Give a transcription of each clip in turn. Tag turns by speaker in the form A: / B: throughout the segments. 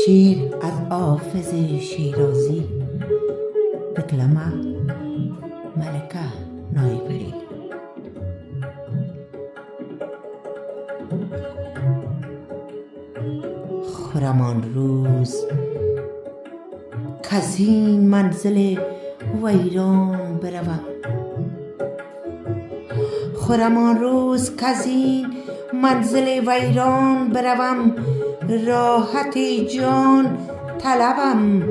A: شعر از حافظ شیرازی declama ملکه نایپری. خرم آن روز کز این منزل ویران بروم، خرم آن روز کز این منزل ویران بروم، راحت جان طلبم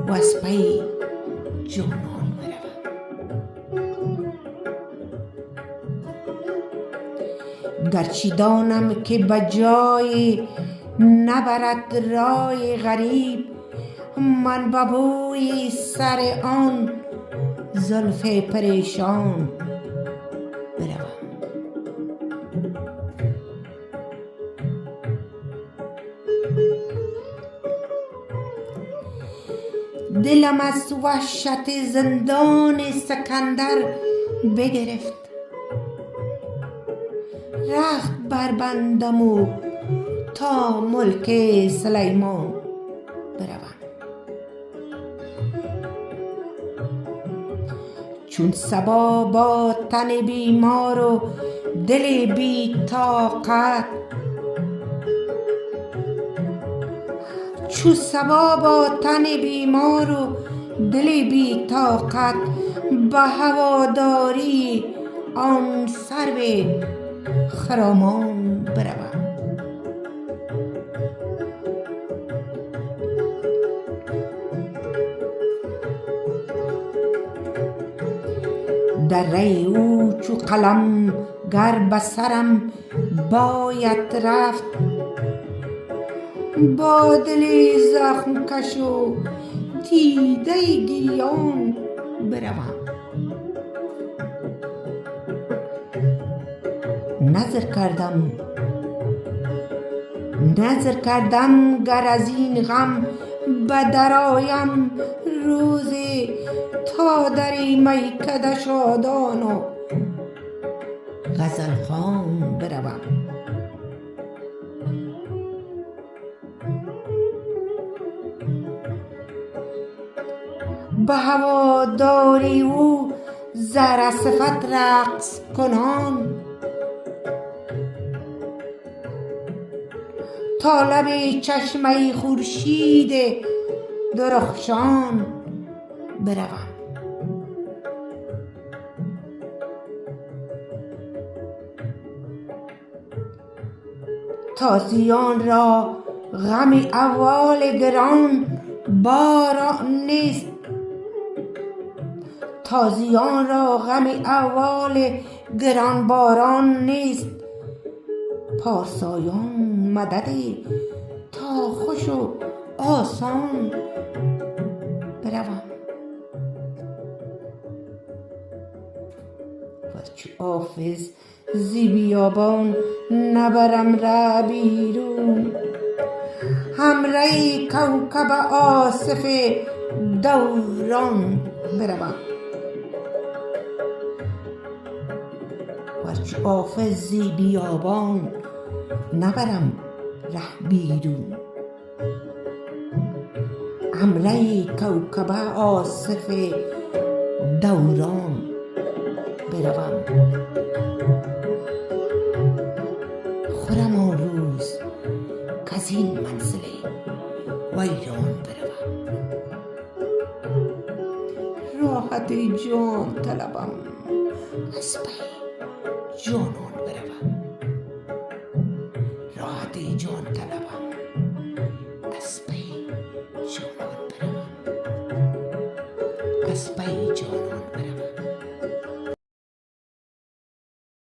A: وز پی جانان بروم. گرچه دانم که بجای نبرد رای غریب، من به بوی سر آن زلف پریشان بروم. دلم از وحشت زندان سکندر بگرفت، رخت بربندم و تا ملک سلیمان بروم. چون صبا با تن بیمار و دل بی طاقت، چون صبا با تن بیمار و دل بی طاقت، به هواداری آن سرو خرامان بروم. در ری او چو قلم گر به سرم باید رفت، با دل زخم کش و دیده گیان بروم. نظر کردم گر از این غم به درآیم روزی، تا در میکده شادان و غزل خوان بروم. به هواداری او زر صفت رقص کنان، تا لب چشمه خورشید درخشان بروم. تازیان را غم احوال گران باران نیست، تازیان را غم احوال گران باران نیست. پارسایان مددی تا خوش و آسان بروم. و چو حافظ زی بیابان نبرم ره بیرون، همره کوکب آصف دوران بروم. و چو حافظ زی بیابان نبرم ره بیرون، همره کوکب آصف دوران بروم. خرم آن روز کز این منزل ویران بروم، راحت جان طلبم از پی جانان.